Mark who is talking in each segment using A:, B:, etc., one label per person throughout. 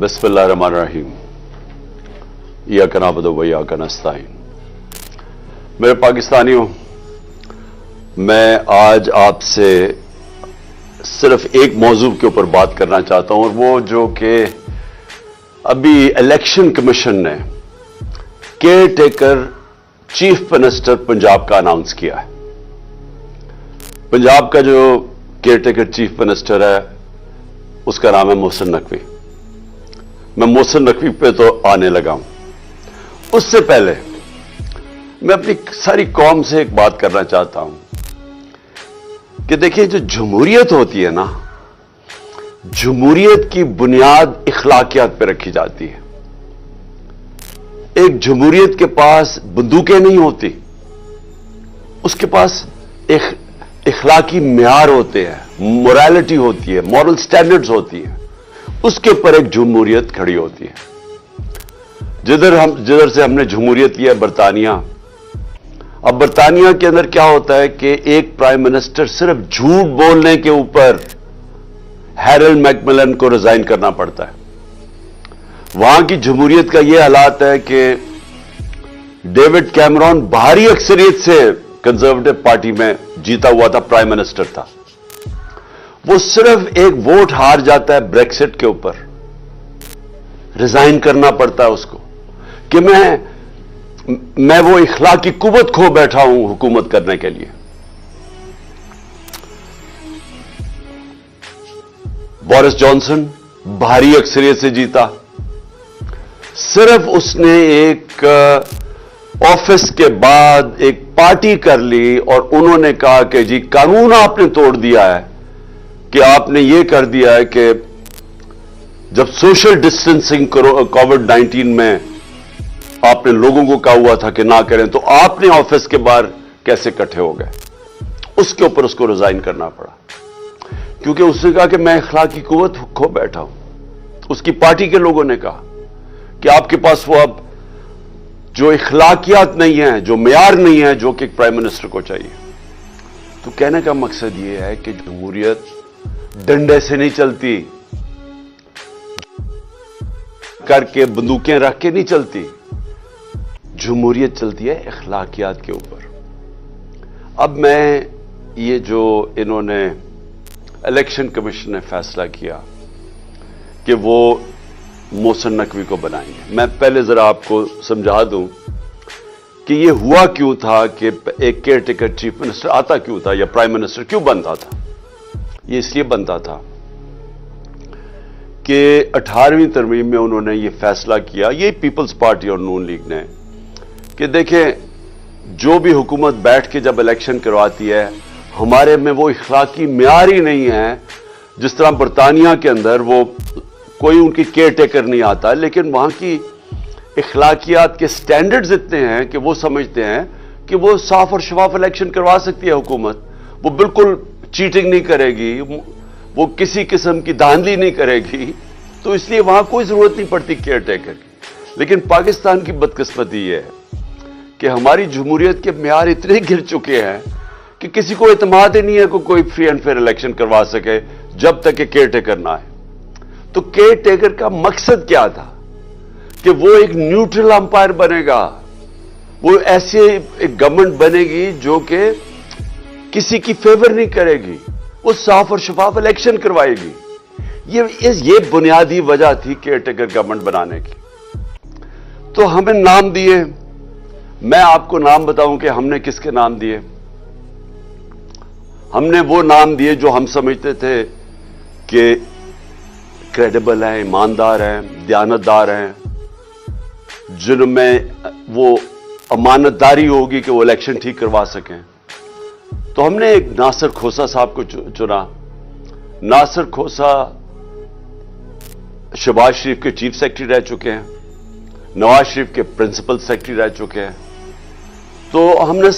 A: बिस्मिल्लाहिर्रहमानिर्रहीम। इय्याका नअबुदु व इय्याका नस्तईन। मेरे पाकिस्तानियों, मैं आज आपसे सिर्फ एक मौजू के ऊपर बात करना चाहता हूं, और वो जो कि अभी इलेक्शन कमीशन ने care taker chief minister Punjab का अनाउंस किया है। पंजाब का जो केयर टेकर चीफ मिनिस्टर है उसका नाम है मोहसिन नकवी। मैं मोहसिन नकवी पे तो आने लगा हूं। उससे पहले मैं अपनी सारी कौम से एक बात करना चाहता हूं कि देखिए, जो जमहूरियत होती है ना, जमहूरियत की बुनियाद इखलाकियात पे रखी जाती है। एक जमहूरियत के पास बंदूकें नहीं होती, उसके पास एक इखलाकी म्यार होते हैं, मोरालिटी होती है, मॉरल स्टैंडर्ड्स होती है। उसके ऊपर एक जमहूरियत खड़ी होती है। जिधर से हमने जमहूरियत लिया है बरतानिया। अब बरतानिया के अंदर क्या होता है कि एक प्राइम मिनिस्टर सिर्फ झूठ बोलने के ऊपर हैरोल्ड मैकमिलन को रिजाइन करना पड़ता है। वहां की जमहूरियत का यह हालात है कि डेविड कैमरॉन भारी अक्सरियत से कंजर्वेटिव पार्टी में जीता हुआ था, प्राइम मिनिस्टर था। वो सिर्फ एक वोट हार जाता है ब्रेक्सिट के ऊपर, रिजाइन करना पड़ता है उसको कि मैं वो इखलाकी कुव्वत खो बैठा हूं हुकूमत करने के लिए। बोरिस जॉनसन भारी अक्सरियत से जीता, सिर्फ उसने एक ऑफिस के बाद एक पार्टी कर ली और उन्होंने कहा कि जी कानून आपने तोड़ दिया है, कि आपने ये कर दिया है कि जब सोशल डिस्टेंसिंग कोविड-19 में आपने लोगों को कहा हुआ था कि ना करें, तो आपने ऑफिस के बाहर कैसे इकट्ठे हो गए। उसके ऊपर उसको रिजाइन करना पड़ा, क्योंकि उसने कहा कि मैं इखलाकी कुव्वत खो बैठा हूं। उसकी पार्टी के लोगों ने कहा कि आपके पास वो अब जो इखलाकियात नहीं है, जो मेयार नहीं है, जो कि एक प्राइम मिनिस्टर को चाहिए। तो कहने का मकसद यह है कि जमहूरियत डंडे से नहीं चलती, करके बंदूकें रख के नहीं चलती। जमहूरियत चलती है इखलाकियात के ऊपर। अब मैं ये जो इन्होंने इलेक्शन कमीशन ने फैसला किया कि वो मोहसिन नकवी को बनाएंगे, मैं पहले जरा आपको समझा दूं कि ये हुआ क्यों था कि एक केयर टेकर चीफ मिनिस्टर आता क्यों था, या प्राइम मिनिस्टर क्यों बनता था। ये इसलिए बनता था कि 18वीं तरमीम में उन्होंने ये फैसला किया, ये पीपल्स पार्टी और नून लीग ने, कि देखें, जो भी हुकूमत बैठ के जब इलेक्शन करवाती है, हमारे में वो इखलाकी म्यार ही नहीं है। जिस तरह बरतानिया के अंदर वो कोई उनकी केयर टेकर नहीं आता, लेकिन वहां की इखलाकियात के स्टैंडर्ड्स इतने हैं कि वो समझते हैं कि वो साफ और शफाफ इलेक्शन करवा सकती है हुकूमत। वो बिल्कुल चीटिंग नहीं करेगी, वो किसी किस्म की धांधली नहीं करेगी, तो इसलिए वहां कोई जरूरत नहीं पड़ती केयर टेकर की। लेकिन पाकिस्तान की बदकिस्मती यह है कि हमारी जमहूरियत के म्यार इतने गिर चुके हैं कि किसी को एतमाद ही नहीं है कि कोई फ्री एंड फेयर इलेक्शन करवा सके जब तक कि केयर टेकर ना आए। तो केयर टेकर का मकसद क्या था कि वो एक न्यूट्रल अंपायर बनेगा, वो ऐसे एक गवर्नमेंट बनेगी जो कि किसी की फेवर नहीं करेगी, वो साफ और शफाफ इलेक्शन करवाएगी। ये बुनियादी वजह थी केयर टेकर गवर्नमेंट बनाने की। तो हमें नाम दिए। मैं आपको नाम बताऊं कि हमने किसके नाम दिए। हमने वो नाम दिए जो हम समझते थे कि क्रेडिबल हैं, ईमानदार हैं, दयानतदार हैं, जिनमें वो अमानतदारी होगी कि वो इलेक्शन ठीक करवा सकें। तो हमने एक नासिर खोसा साहब को चुना। नासिर खोसा शहबाज शरीफ के चीफ सेक्रेटरी रह चुके हैं, नवाज शरीफ के प्रिंसिपल सेक्रेटरी रह चुके हैं। तो हमने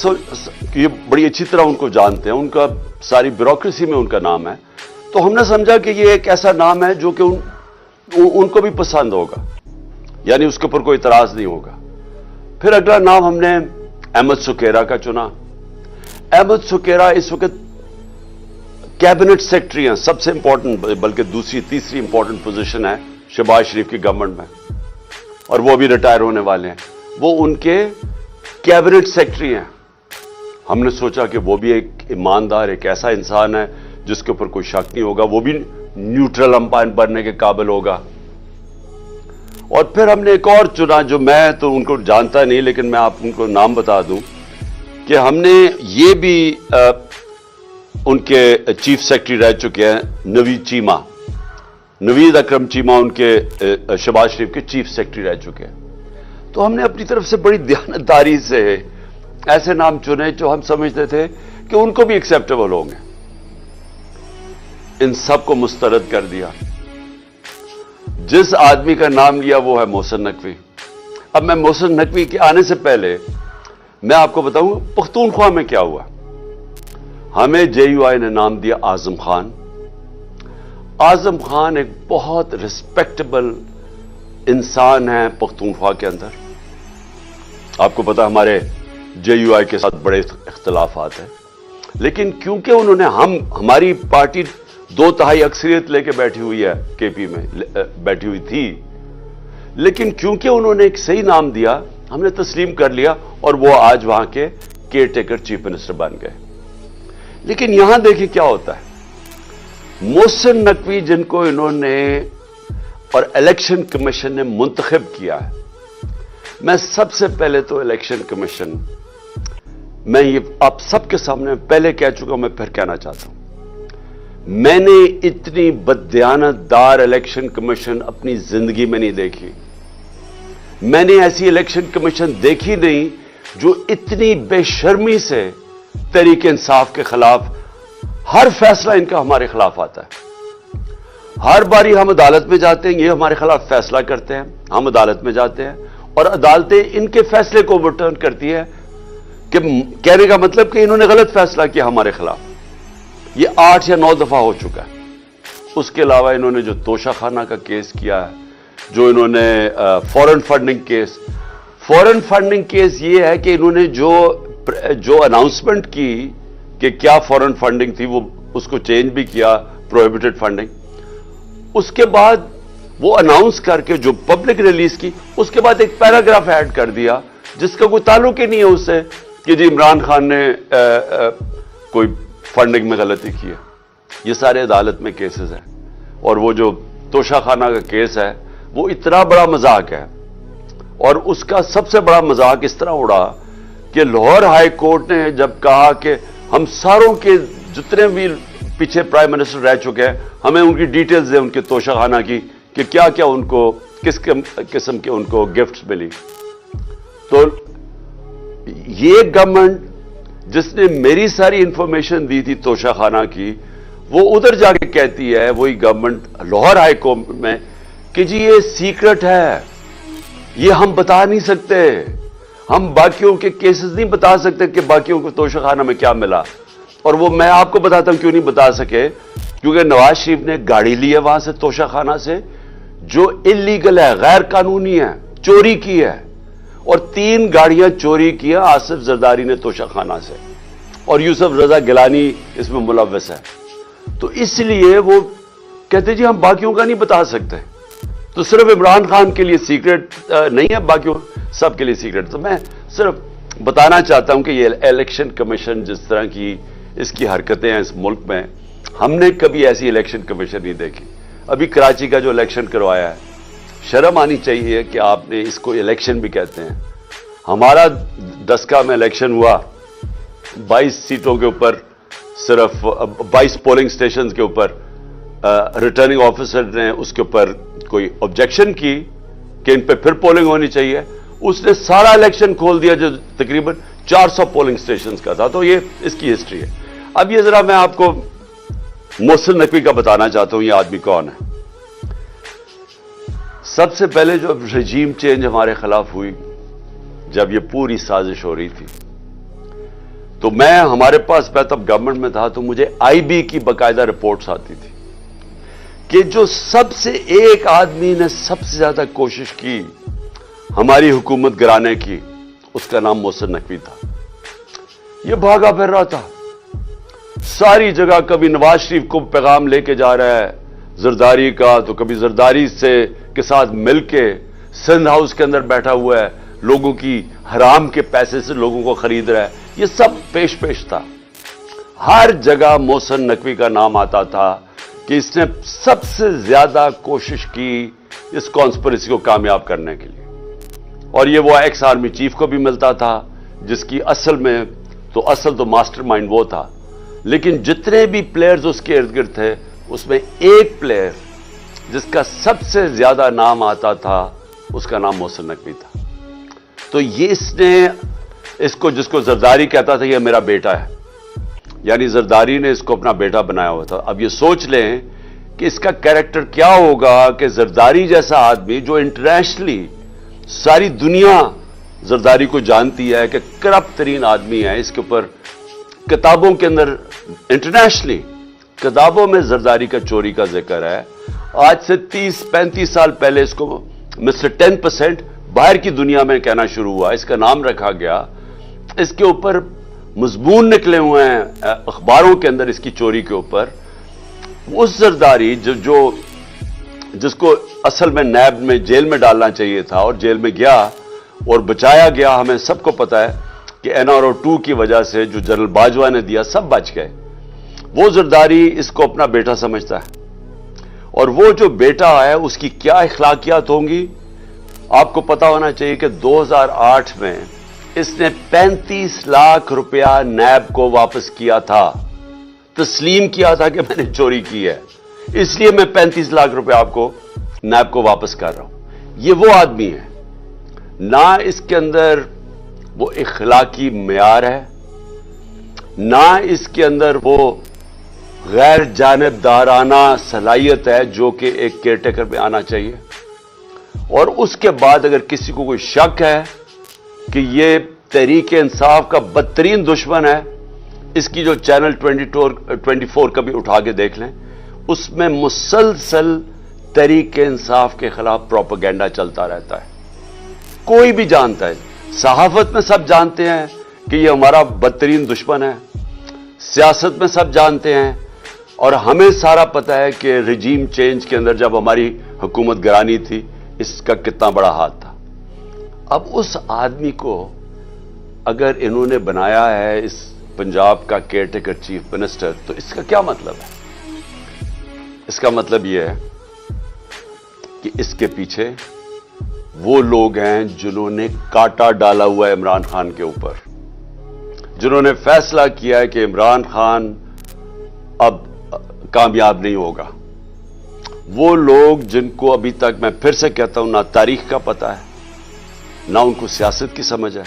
A: ये बड़ी अच्छी तरह उनको जानते हैं, उनका सारी ब्यूरोक्रेसी में उनका नाम है। तो हमने समझा कि ये एक ऐसा नाम है जो कि उनको भी पसंद होगा, यानी उसके ऊपर कोई इतराज नहीं होगा। फिर अगला नाम हमने अहमद सुकेरा का चुना। अहमद सुकेरा इस वक्त कैबिनेट सेक्रेटरी हैं, सबसे इंपॉर्टेंट, बल्कि दूसरी तीसरी इंपॉर्टेंट पोजीशन है शहबाज शरीफ की गवर्नमेंट में, और वो भी रिटायर होने वाले हैं। वो उनके कैबिनेट सेक्रेटरी हैं। हमने सोचा कि वो भी एक ईमानदार, एक ऐसा इंसान है जिसके ऊपर कोई शक नहीं होगा, वो भी न्यूट्रल अंपायर बनने के काबिल होगा। और फिर हमने एक और चुना, जो मैं तो उनको जानता नहीं, लेकिन मैं आप उनको नाम बता दूं कि हमने ये भी उनके चीफ सेक्रेटरी रह चुके हैं, नवीद अकरम चीमा उनके शहबाज शरीफ के चीफ सेक्रेटरी रह चुके हैं। तो हमने अपनी तरफ से बड़ी दयानतदारी से ऐसे नाम चुने जो हम समझते थे कि उनको भी एक्सेप्टेबल होंगे। इन सब को मुस्तरद कर दिया। जिस आदमी का नाम लिया वो है मोहसिन नकवी। अब मैं मोहसिन नकवी के आने से पहले मैं आपको बताऊं पख्तूनख्वा में क्या हुआ। हमें JUI ने नाम दिया आजम खान। आजम खान एक बहुत रिस्पेक्टेबल इंसान है पख्तूनख्वा के अंदर। आपको पता हमारे JUI के साथ बड़े इख्तलाफात हैं, लेकिन क्योंकि उन्होंने हमारी पार्टी 2/3 अक्सरियत लेके बैठी हुई है, KP में बैठी हुई थी, लेकिन क्योंकि उन्होंने एक सही नाम दिया हमने तस्लीम कर लिया, और वो आज वहां के केयर टेकर चीफ मिनिस्टर बन गए। लेकिन यहां देखिए क्या होता है। मोहसिन नकवी जिनको इन्होंने और इलेक्शन कमीशन ने मुंतखब किया है, मैं सबसे पहले तो इलेक्शन कमीशन, मैं ये आप सबके सामने पहले कह चुका हूं, मैं फिर कहना चाहता हूं, मैंने इतनी बददियानतदार इलेक्शन कमीशन अपनी जिंदगी में नहीं देखी। मैंने ऐसी इलेक्शन कमीशन देखी नहीं जो इतनी बेशर्मी से तहरीक इंसाफ के खिलाफ हर फैसला इनका हमारे खिलाफ आता है। हर बारी हम अदालत में जाते हैं, ये हमारे खिलाफ फैसला करते हैं, हम अदालत में जाते हैं और अदालतें इनके फैसले को ओवरटर्न करती है, कि कहने का मतलब कि इन्होंने गलत फैसला किया हमारे खिलाफ। ये 8 या 9 दफा हो चुका है। उसके अलावा इन्होंने जो तोशाखाना का केस किया है, जो इन्होंने फॉरेन फंडिंग केस ये है कि इन्होंने जो अनाउंसमेंट की कि क्या फॉरेन फंडिंग थी, वो उसको चेंज भी किया, प्रोहिबिटेड फंडिंग। उसके बाद वो अनाउंस करके जो पब्लिक रिलीज की, उसके बाद एक पैराग्राफ ऐड कर दिया जिसका कोई ताल्लुक ही नहीं है उससे कि जी इमरान खान ने कोई फंडिंग में गलती की है। ये सारे अदालत में केसेस हैं, और वो जो तोशाखाना का केस है वो इतना बड़ा मजाक है, और उसका सबसे बड़ा मजाक इस तरह उड़ा कि लाहौर हाई कोर्ट ने जब कहा कि हम सारों के जितने भी पीछे प्राइम मिनिस्टर रह चुके हैं, हमें उनकी डिटेल्स दें उनके तोशाखाना की, कि क्या क्या उनको किस किस्म के उनको गिफ्ट्स मिली। तो ये गवर्नमेंट जिसने मेरी सारी इंफॉर्मेशन दी थी तोशाखाना की, वो उधर जाके कहती है, वही गवर्नमेंट लाहौर हाई कोर्ट में, कि जी ये सीक्रेट है, ये हम बता नहीं सकते, हम बाकियों के केसेस नहीं बता सकते कि बाकियों को तोशाखाना में क्या मिला। और वो मैं आपको बताता हूं क्यों नहीं बता सके, क्योंकि नवाज शरीफ ने गाड़ी ली है वहां से तोशाखाना से, जो इलीगल है, गैर कानूनी है, चोरी की है, और 3 गाड़ियां चोरी किया आसिफ जरदारी ने तोशाखाना से, और यूसुफ रजा गिलानी इसमें मुलव्वस है। तो इसलिए वो कहते जी हम बाकियों का नहीं बता सकते, तो सिर्फ इमरान खान के लिए सीक्रेट नहीं है, बाकियों सबके लिए सीक्रेट। तो मैं सिर्फ बताना चाहता हूं कि ये इलेक्शन कमीशन जिस तरह की इसकी हरकतें हैं इस मुल्क में, हमने कभी ऐसी इलेक्शन कमीशन नहीं देखी। अभी कराची का जो इलेक्शन करवाया है, शर्म आनी चाहिए कि आपने इसको इलेक्शन भी कहते हैं। हमारा दसका में इलेक्शन हुआ, 22 सीटों के ऊपर, सिर्फ 22 पोलिंग स्टेशन के ऊपर रिटर्निंग ऑफिसर ने उसके ऊपर कोई ऑब्जेक्शन की कि इन पे फिर पोलिंग होनी चाहिए, उसने सारा इलेक्शन खोल दिया जो तकरीबन 400 पोलिंग स्टेशन का था। तो ये इसकी हिस्ट्री है। अब ये जरा मैं आपको मोहसिन नकवी का बताना चाहता हूं, ये आदमी कौन है। सबसे पहले जो रजीम चेंज हमारे खिलाफ हुई, जब ये पूरी साजिश हो रही थी, तो हमारे पास मैं तब गवर्नमेंट में था, तो मुझे IB की बाकायदा रिपोर्ट्स आती थी कि जो सबसे एक आदमी ने सबसे ज्यादा कोशिश की हमारी हुकूमत गिराने की, उसका नाम मोहसिन नकवी था। ये भागा फिर रहा था सारी जगह, कभी नवाज शरीफ को पैगाम लेके जा रहा है, زرداری کا تو کبھی زرداری کے ساتھ مل کے سندھ ہاؤس کے اندر بیٹھا ہوا ہے, لوگوں کی حرام کے پیسے سے لوگوں کو خرید رہا ہے. یہ سب پیش تھا. ہر جگہ محسن نقوی کا نام آتا تھا کہ اس نے سب سے زیادہ کوشش کی اس کانسپریسی کو کامیاب کرنے کے لیے, اور یہ وہ ایکس آرمی چیف کو بھی ملتا تھا جس کی اصل تو ماسٹر مائنڈ وہ تھا. لیکن جتنے بھی پلیئرز اس کے ارد گرد تھے اس میں ایک پلیئر جس کا سب سے زیادہ نام آتا تھا اس کا نام محسن نقوی تھا. تو یہ جس کو زرداری کہتا تھا یہ میرا بیٹا ہے, یعنی زرداری نے اس کو اپنا بیٹا بنایا ہوا تھا. اب یہ سوچ لیں کہ اس کا کیریکٹر کیا ہوگا کہ زرداری جیسا آدمی جو انٹرنیشنلی ساری دنیا زرداری کو جانتی ہے کہ کرپٹ ترین آدمی ہے, اس کے اوپر کتابوں کے اندر انٹرنیشنلی کتابوں میں زرداری کا چوری کا ذکر ہے. آج سے 30-35 سال پہلے اس کو مسٹر 10% باہر کی دنیا میں کہنا شروع ہوا, اس کا نام رکھا گیا. اس کے اوپر مضمون نکلے ہوئے ہیں اخباروں کے اندر اس کی چوری کے اوپر. اس زرداری جس کو اصل میں نیب میں جیل میں ڈالنا چاہیے تھا اور جیل میں گیا اور بچایا گیا, ہمیں سب کو پتا ہے کہ NRO 2 کی وجہ سے جو جنرل باجوہ نے دیا سب بچ گئے. وہ زرداری اس کو اپنا بیٹا سمجھتا ہے, اور وہ جو بیٹا ہے اس کی کیا اخلاقیات ہوں گی آپ کو پتا ہونا چاہیے کہ 2008 میں اس نے 35 لاکھ روپیہ نیب کو واپس کیا تھا, تسلیم کیا تھا کہ میں نے چوری کی ہے, اس لیے میں 35 لاکھ روپے آپ کو نیب کو واپس کر رہا ہوں. یہ وہ آدمی ہے, نہ اس کے اندر وہ اخلاقی معیار ہے, نہ اس کے اندر وہ غیر جانبدارانہ صلاحیت ہے جو کہ ایک کیئر ٹیکر میں آنا چاہیے. اور اس کے بعد اگر کسی کو کوئی شک ہے کہ یہ تحریک انصاف کا بدترین دشمن ہے, اس کی جو چینل 24 کبھی اٹھا کے دیکھ لیں, اس میں مسلسل تحریک انصاف کے خلاف پروپیگنڈا چلتا رہتا ہے. کوئی بھی جانتا ہے, صحافت میں سب جانتے ہیں کہ یہ ہمارا بدترین دشمن ہے, سیاست میں سب جانتے ہیں, اور ہمیں سارا پتہ ہے کہ رجیم چینج کے اندر جب ہماری حکومت گرانی تھی اس کا کتنا بڑا ہاتھ تھا. اب اس آدمی کو اگر انہوں نے بنایا ہے اس پنجاب کا کیئر ٹیکر چیف منسٹر, تو اس کا کیا مطلب ہے؟ اس کا مطلب یہ ہے کہ اس کے پیچھے وہ لوگ ہیں جنہوں نے کاٹا ڈالا ہوا ہے عمران خان کے اوپر, جنہوں نے فیصلہ کیا ہے کہ عمران خان اب کامیاب نہیں ہوگا. وہ لوگ جن کو ابھی تک میں پھر سے کہتا ہوں نہ تاریخ کا پتہ ہے, نہ ان کو سیاست کی سمجھ ہے,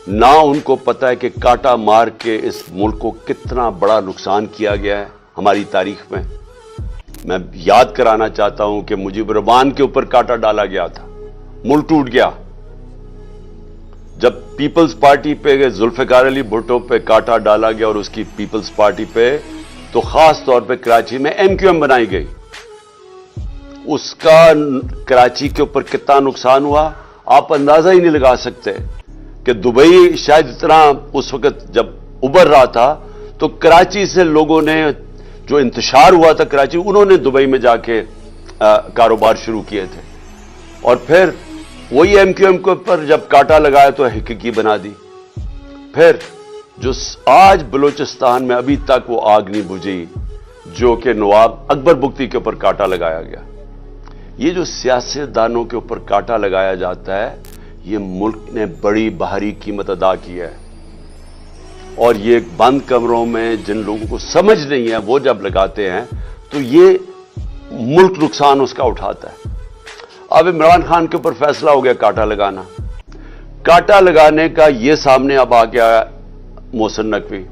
A: نہ ان کو پتہ ہے کہ کاٹا مار کے اس ملک کو کتنا بڑا نقصان کیا گیا ہے ہماری تاریخ میں. میں یاد کرانا چاہتا ہوں کہ مجیب الرحمان کے اوپر کاٹا ڈالا گیا تھا, ملک ٹوٹ گیا. جب پیپلز پارٹی پہ ذوالفقار علی بھٹو پہ کاٹا ڈالا گیا اور اس کی پیپلز پارٹی پہ, تو خاص طور پہ کراچی میں MQM بنائی گئی, اس کا کراچی کے اوپر کتنا نقصان ہوا آپ اندازہ ہی نہیں لگا سکتے. کہ دبئی شاید اتنا اس وقت جب ابھر رہا تھا تو کراچی سے لوگوں نے جو انتشار ہوا تھا کراچی, انہوں نے دبئی میں جا کے کاروبار شروع کیے تھے, اور پھر وہی MQM کے اوپر جب کاٹا لگایا تو حقیقی بنا دی. پھر جو آج بلوچستان میں ابھی تک وہ آگ نہیں بجھی جو کہ نواب اکبر بگٹی کے اوپر کاٹا لگایا گیا. یہ جو سیاستدانوں کے اوپر کاٹا لگایا جاتا ہے یہ ملک نے بڑی بھاری قیمت ادا کی ہے, اور یہ بند کمروں میں جن لوگوں کو سمجھ نہیں ہے وہ جب لگاتے ہیں تو یہ ملک نقصان اس کا اٹھاتا ہے. اب عمران خان کے اوپر فیصلہ ہو گیا کاٹا لگانا. کاٹا لگانے کا یہ سامنے اب آ گیا محسن نقوی.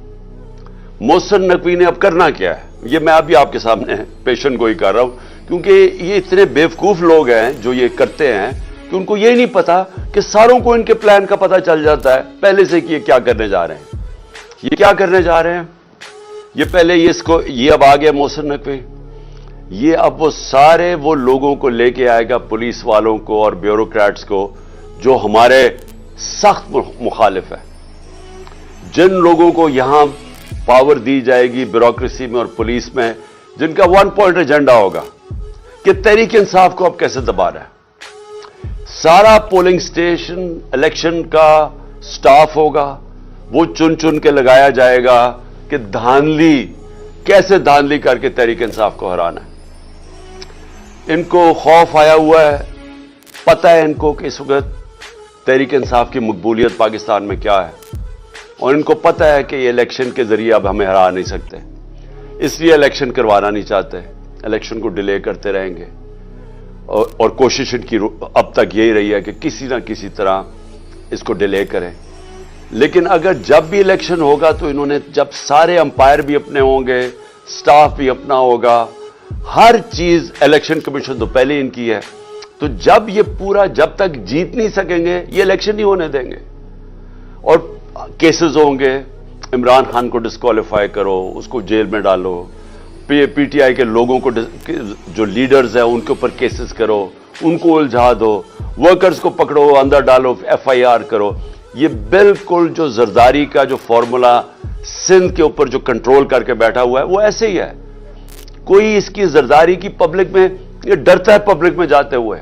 A: محسن نقوی نے اب کرنا کیا ہے, یہ میں ابھی آپ کے سامنے پیشن گوئی کر رہا ہوں, کیونکہ یہ اتنے بیوقوف لوگ ہیں جو یہ کرتے ہیں کہ ان کو یہ نہیں پتا کہ ساروں کو ان کے پلان کا پتہ چل جاتا ہے پہلے سے کہ یہ کیا کرنے جا رہے ہیں. یہ کیا کرنے جا رہے ہیں, یہ پہلے یہ اب آ گیا محسن نقوی. یہ اب وہ سارے وہ لوگوں کو لے کے آئے گا, پولیس والوں کو اور بیوروکریٹس کو جو ہمارے سخت مخالف ہیں. جن لوگوں کو یہاں پاور دی جائے گی بیوروکریسی میں اور پولیس میں जिनका 1 पॉइंट एजेंडा होगा कि तहरीक इंसाफ को अब कैसे दबा रहा है। सारा पोलिंग स्टेशन इलेक्शन का स्टाफ होगा, वो चुन चुन के लगाया जाएगा कि कैसे धांधली करके तहरीक इंसाफ को हराना है। इनको खौफ आया हुआ है, पता है इनको कि इस वक्त तहरीक इंसाफ की मकबूलियत पाकिस्तान में क्या है, और इनको पता है कि ये इलेक्शन के जरिए अब हमें हरा नहीं सकते, इसलिए इलेक्शन करवाना नहीं चाहते, इलेक्शन को डिले करते रहेंगे। और कोशिश इनकी अब तक यही रही है कि किसी ना किसी तरह इसको डिले करें। लेकिन अगर जब भी इलेक्शन होगा तो इन्होंने, जब सारे अंपायर भी अपने होंगे, स्टाफ भी अपना होगा, हर चीज इलेक्शन कमीशन तो पहले इनकी है, तो जब तक जीत नहीं सकेंगे ये इलेक्शन नहीं होने देंगे। और केसेस होंगे, इमरान खान को डिस्क्वालीफाई करो, उसको जेल में डालो, पीटीआई के लोगों को, जो लीडर्स हैं उनके ऊपर केसेस करो, उनको उलझा दो, वर्कर्स को पकड़ो, अंदर डालो, एफआईआर करो। ये बिल्कुल जो जरदारी का जो फॉर्मूला सिंध के ऊपर जो कंट्रोल करके बैठा हुआ है वो ऐसे ही है। कोई इसकी जरदारी की पब्लिक में, ये डरता है पब्लिक में जाते हुए।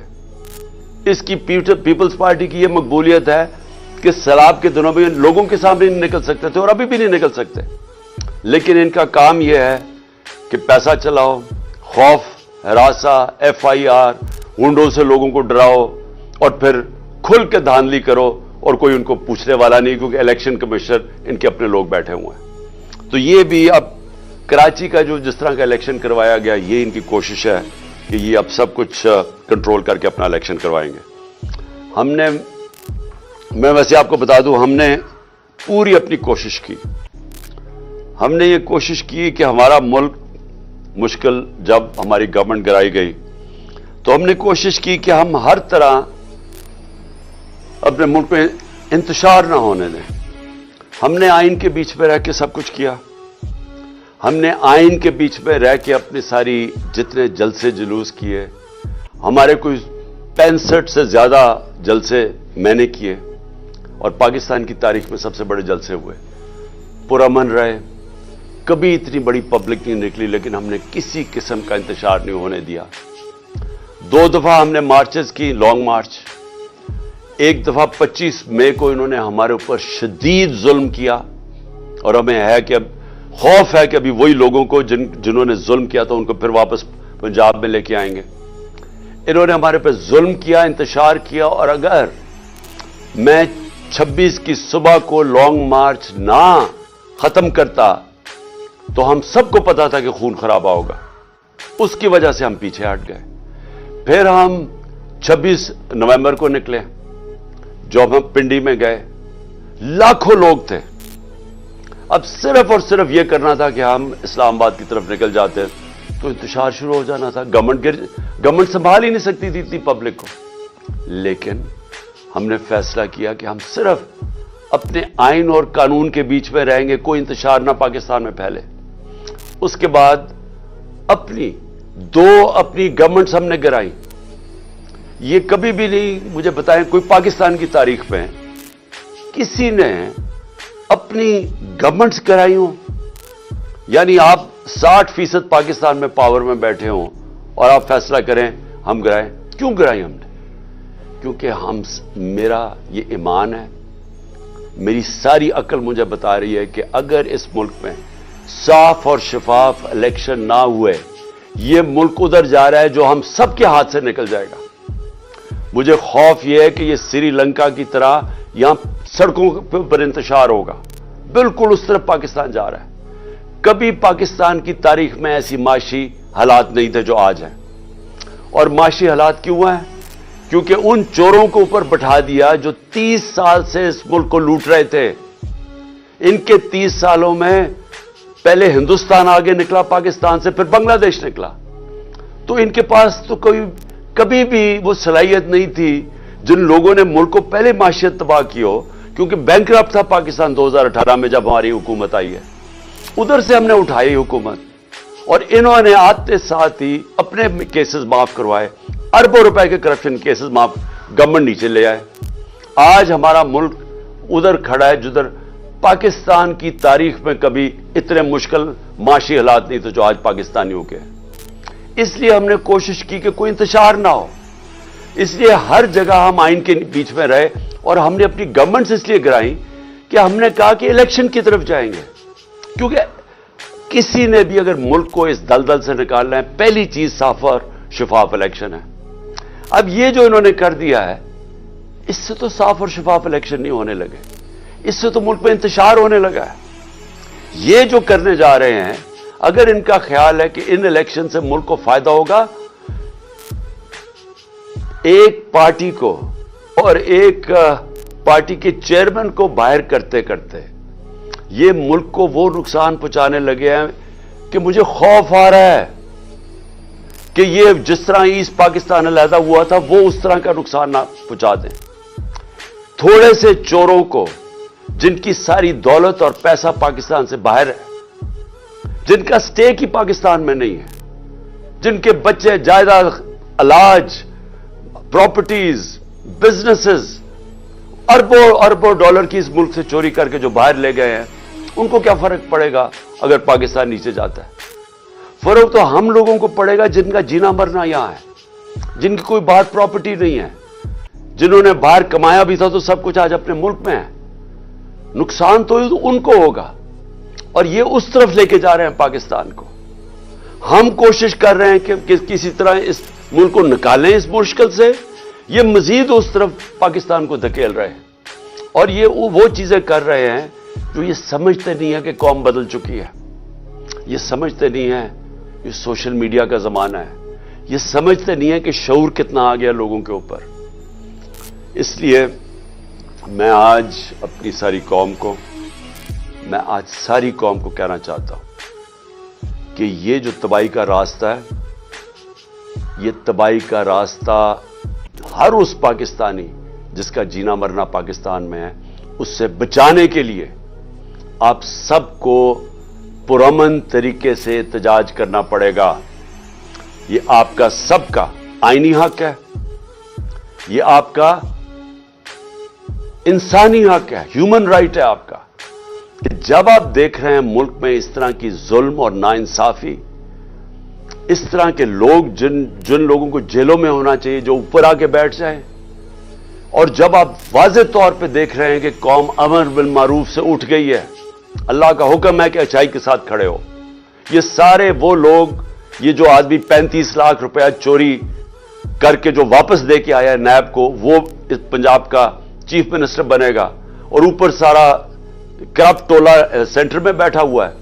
A: इसकी पीपल्स पार्टी की ये मकबूलियत है कि सैलाब के दिनों में लोगों के सामने नहीं निकल सकते थे और अभी भी नहीं निकल सकते, लेकिन इनका काम यह है कि पैसा चलाओ, खौफ, हरासा, एफआईआर, गुंडों से लोगों को डराओ और फिर खुल के धांधली करो, और कोई उनको पूछने वाला नहीं, क्योंकि इलेक्शन कमिश्नर इनके अपने लोग बैठे हुए हैं। तो ये भी अब कराची का जो जिस तरह का इलेक्शन करवाया गया, ये इनकी कोशिश है कि ये अब सब कुछ कंट्रोल करके अपना इलेक्शन करवाएंगे। मैं वैसे आपको बता दूं, हमने पूरी अपनी कोशिश की। हमने ये कोशिश की कि हमारा मुल्क मुश्किल, जब हमारी गवर्नमेंट गिराई गई तो हमने कोशिश की कि हम हर तरह अपने मुल्क में इंतशार ना होने दें। हमने आइन के बीच में रह के सब कुछ किया। हमने आइन के बीच में रह के अपनी सारी जितने जलसे जुलूस किए, हमारे कोई 65 से ज्यादा जलसे मैंने किए, और पाकिस्तान की तारीख में सबसे बड़े जलसे हुए, पुरअमन रहे, कभी इतनी बड़ी पब्लिक नहीं निकली, लेकिन हमने किसी किस्म का इंतशार नहीं होने दिया। 2 दफा हमने मार्चेस की, लॉन्ग मार्च। एक दफा 25 मई को इन्होंने हमारे ऊपर शदीद जुल्म किया, और हमें है कि अब खौफ है कि अभी वही लोगों को जिन्होंने जुल्म किया था उनको फिर वापस पंजाब में लेके आएंगे। इन्होंने हमारे पे जुल्म किया, इंतशार किया, और अगर मैं 26 की सुबह को लॉन्ग मार्च ना खत्म करता तो हम सबको पता था कि खून खराबा होगा। उसकी वजह से हम पीछे हट गए। फिर हम 26 नवंबर को निकले, जब हम पिंडी में गए, लाखों लोग थे। अब सिर्फ और सिर्फ यह करना था कि हम इस्लामाबाद की तरफ निकल जाते तो इंतशार शुरू हो जाना था। गवर्नमेंट संभाल ही नहीं सकती थी इतनी पब्लिक को। लेकिन हमने फैसला किया कि हम सिर्फ अपने आइन और कानून के बीच में रहेंगे, कोई इंतशार ना पाकिस्तान में फैले। उसके बाद अपनी गवर्नमेंट्स हमने गिराई। ये कभी भी नहीं, मुझे बताएं, कोई पाकिस्तान की तारीख में किसी ने अपनी गवर्नमेंट्स गिराई हो? यानी आप 60% पाकिस्तान में पावर में बैठे हो और आप फैसला करें हम गिराएं। क्यों गिराई हमने? क्योंकि मेरा ये ईमान है, मेरी सारी अक्ल मुझे बता रही है कि अगर इस मुल्क में साफ और शफाफ इलेक्शन ना हुए, ये मुल्क उधर जा रहा है जो हम सबके हाथ से निकल जाएगा। मुझे खौफ यह है कि ये श्रीलंका की तरह यहां सड़कों पर इंतशार होगा। बिल्कुल उस तरफ पाकिस्तान जा रहा है। कभी पाकिस्तान की तारीख में ऐसी माशी हालात नहीं थे जो आज हैं। और माशी हालात क्यों हैं? क्योंकि उन चोरों को ऊपर बैठा दिया जो 30 साल से इस मुल्क को लूट रहे थे। इनके 30 सालों में पहले हिंदुस्तान आगे निकला पाकिस्तान से, फिर बांग्लादेश निकला। तो इनके पास तो कभी भी वो सलाहियत नहीं थी जिन लोगों ने मुल्क को पहले माशियत तबाह की हो, क्योंकि बैंकरप्ट था पाकिस्तान 2018 में जब हमारी हुकूमत आई है। उधर से हमने उठाई हुकूमत, और इन्होंने आते साथ ही अपने केसेस माफ करवाए, अरबों रुपए के करप्शन केसेस माफ, गवर्नमेंट नीचे ले आए। आज हमारा मुल्क उधर खड़ा है जिधर पाकिस्तान की तारीख में कभी इतने मुश्किल माशी हालात नहीं तो जो आज पाकिस्तानियों के। इसलिए हमने कोशिश की कि कोई इंतशार ना हो, इसलिए हर जगह हम आइन के बीच में रहे और हमने अपनी गवर्नमेंट्स इसलिए गिराई कि हमने कहा कि इलेक्शन की तरफ जाएंगे, क्योंकि किसी ने भी अगर मुल्क को इस दलदल से निकालना है, पहली चीज साफ और शफाफ इलेक्शन है। अब ये जो इन्होंने कर दिया है, इससे तो साफ और शफाफ इलेक्शन नहीं होने लगे, इससे तो मुल्क में इंतशार होने लगा है। ये जो करने जा रहे हैं, अगर इनका ख्याल है कि इन इलेक्शन से मुल्क को फायदा होगा, एक पार्टी को और एक पार्टी के चेयरमैन को बाहर करते करते ये मुल्क को वो नुकसान पहुंचाने लगे हैं कि मुझे खौफ आ रहा है कि ये जिस तरह ईस्ट पाकिस्तान अलहदा हुआ था वो उस तरह का नुकसान ना पहुंचा दें। थोड़े से चोरों को, जिनकी सारी दौलत और पैसा पाकिस्तान से बाहर है, जिनका स्टेक ही पाकिस्तान में नहीं है, जिनके बच्चे, जायदाद, इलाज, प्रॉपर्टीज, बिजनेसेस अरबों अरबों डॉलर की इस मुल्क से चोरी करके जो बाहर ले गए हैं, उनको क्या फर्क पड़ेगा अगर पाकिस्तान नीचे जाता है? फर्क तो हम लोगों को पड़ेगा जिनका जीना मरना यहां है, जिनकी कोई बाहर प्रॉपर्टी नहीं है, जिन्होंने बाहर कमाया भी था तो सब कुछ आज अपने मुल्क में है। नुकसान तो उनको होगा और ये उस तरफ लेके जा रहे हैं पाकिस्तान को। हम कोशिश कर रहे हैं कि किसी तरह इस मुल्क को निकालें इस मुश्किल से, ये मजीद उस तरफ पाकिस्तान को धकेल रहे हैं। और ये वो चीजें कर रहे हैं जो ये समझते नहीं है कि कौम बदल चुकी है, ये समझते नहीं है ये सोशल मीडिया का जमाना है, ये समझते नहीं है कि शऊर कितना आ गया लोगों के ऊपर। इसलिए मैं आज अपनी सारी कौम को, मैं आज सारी कौम को कहना चाहता हूं कि ये जो तबाही का रास्ता है, ये तबाही का रास्ता हर उस पाकिस्तानी जिसका जीना मरना पाकिस्तान में है, उससे बचाने के लिए आप सबको पुरअमन तरीके से एहतजाज करना पड़ेगा। ये आपका सबका आईनी हक है, ये आपका इंसानी हक है, ह्यूमन राइट है आपका। जब आप देख रहे हैं मुल्क में इस तरह की जुल्म और नाइंसाफी, इस तरह के लोग जिन लोगों को जेलों में होना चाहिए जो ऊपर आके बैठ जाएं, और जब आप वाज़ेह तौर पे देख रहे हैं कि कौम अमर बिल मारूफ से उठ गई है, अल्लाह का हुक्म है कि अच्छाई के साथ खड़े हो, ये सारे वो लोग, ये जो आदमी 35 लाख रुपया चोरी करके जो वापस दे के आया है नैब को, वो इस पंजाब का चीफ मिनिस्टर बनेगा और ऊपर सारा करप्ट टोला सेंटर में बैठा हुआ है।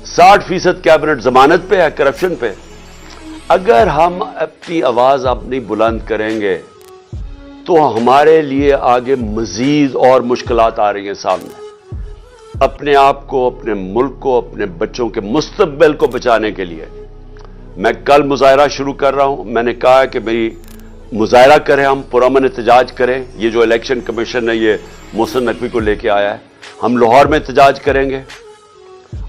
A: 60% कैबिनेट जमानत पे है करप्शन पे। अगर हम अपनी आवाज अब नहीं बुलंद करेंगे तो हमारे लिए आगे मजीद और मुश्किलात आ रही हैं सामने। अपने आप को, अपने मुल्क को, अपने बच्चों के मुस्तकबिल को बचाने के लिए मैं कल मुजाहरा शुरू कर रहा हूं। मैंने कहा है कि मेरी मुजाहरा करें, हम पुरअमन एहतजाज करें। ये जो इलेक्शन कमीशन है ये मोहसिन नकवी को लेके आया है, हम लाहौर में एहतजाज करेंगे,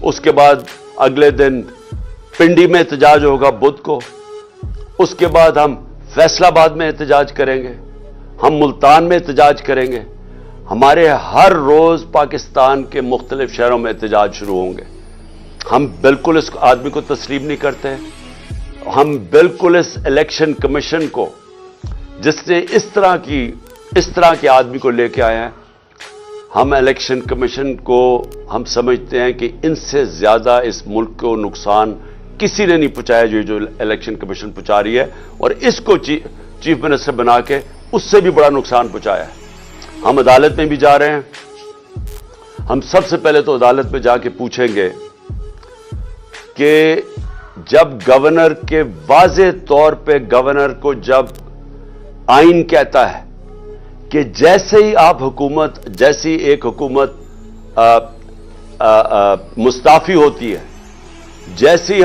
A: उसके बाद अगले दिन पिंडी में एहतजाज होगा बुध को, उसके बाद हम फैसलाबाद में एहतजाज करेंगे, हम मुल्तान में एहतजाज करेंगे। हमारे हर रोज पाकिस्तान के मुख्तलिफ शहरों में एहतजाज शुरू होंगे। हम बिल्कुल इस आदमी को तस्लीम नहीं करते, हम बिल्कुल इस इलेक्शन कमीशन को, जिसने इस तरह के आदमी को लेके आया है, हम इलेक्शन कमीशन को हम समझते हैं कि इनसे ज्यादा इस मुल्क को नुकसान किसी ने नहीं पहुंचाया जो इलेक्शन कमीशन पहुंचा रही है, और इसको चीफ मिनिस्टर बना के उससे भी बड़ा नुकसान पहुंचाया है। हम अदालत में भी जा रहे हैं। हम सबसे पहले तो अदालत में जाके पूछेंगे कि जब गवर्नर के वाज़ेह तौर पे गवर्नर को जब आइन कहता है कि जैसे ही आप हुकूमत, जैसी एक हुकूमत मुस्ताफी होती है, जैसे ही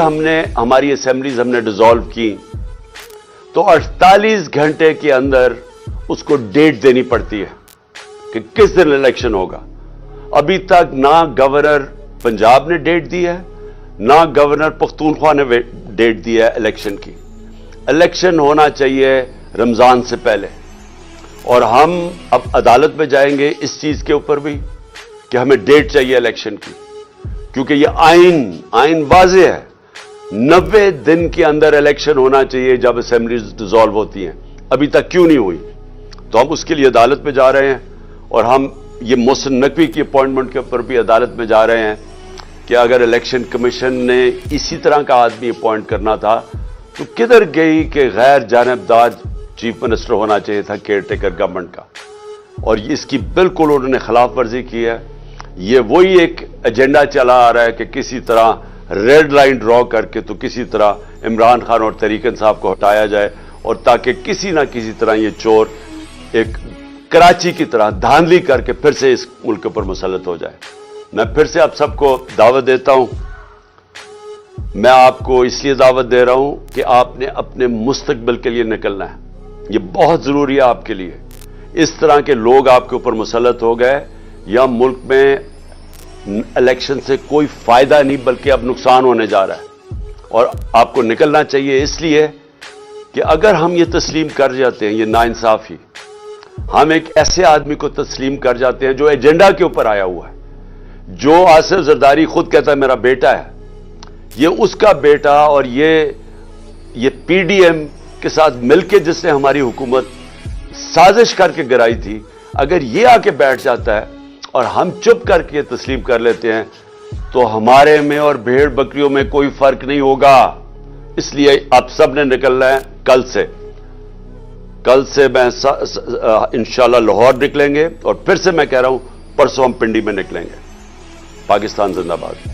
A: हमारी असेंबलीज हमने डिसॉल्व की तो 48 घंटे के अंदर उसको डेट देनी पड़ती है कि किस दिन इलेक्शन होगा। अभी तक ना गवर्नर पंजाब ने डेट दी है, ना गवर्नर पख्तूनख्वा ने डेट दी है इलेक्शन की। इलेक्शन होना चाहिए रमजान से पहले, और हम अब अदालत में जाएंगे इस चीज के ऊपर भी कि हमें डेट चाहिए इलेक्शन की। क्योंकि ये आइन वाज़ेह है, 90 दिन के अंदर इलेक्शन होना चाहिए जब असेंबली डिसॉल्व होती हैं, अभी तक क्यों नहीं हुई? तो हम उसके लिए अदालत में जा रहे हैं और हम ये मोहसिन नकवी की अपॉइंटमेंट के ऊपर भी अदालत में जा रहे हैं कि अगर इलेक्शन कमीशन ने इसी तरह का आदमी अपॉइंट करना था तो किधर गई कि गैर जानिबदार चीफ मिनिस्टर होना चाहिए था केयर टेकर गवर्नमेंट का, और इसकी बिल्कुल उन्होंने खिलाफ वर्जी की है। ये वही एक एजेंडा चला आ रहा है कि किसी तरह रेड लाइन ड्रॉ करके तो किसी तरह इमरान खान और तरीक इंसाफ को हटाया जाए, और ताकि किसी ना किसी तरह ये चोर एक कराची की तरह धांधली करके फिर से इस मुल्क पर मुसल्लत हो जाए। मैं फिर से आप सबको दावत देता हूं, मैं आपको इसलिए दावत दे रहा हूं कि आपने अपने मुस्तकबिल के लिए निकलना है, ये बहुत जरूरी है आपके लिए। इस तरह के लोग आपके ऊपर मुसल्लत हो गए, या मुल्क में इलेक्शन से कोई फायदा नहीं बल्कि अब नुकसान होने जा रहा है, और आपको निकलना चाहिए इसलिए कि अगर हम ये तस्लीम कर जाते हैं, ये नाइंसाफी, हम एक ऐसे आदमी को तस्लीम कर जाते हैं जो एजेंडा के ऊपर आया हुआ है, जो आसिफ जरदारी खुद कहता है मेरा बेटा है, ये उसका बेटा, और ये पीडीएम के साथ मिलकर जिसने हमारी हुकूमत साजिश करके गिराई थी, अगर ये आके बैठ जाता है और हम चुप करके तस्लीम कर लेते हैं तो हमारे में और भेड़ बकरियों में कोई फर्क नहीं होगा। इसलिए आप सब ने निकलना है कल से मैं इंशाल्लाह लाहौर निकलेंगे, और फिर से मैं कह रहा हूं परसों हम पिंडी में निकलेंगे। पाकिस्तान जिंदाबाद।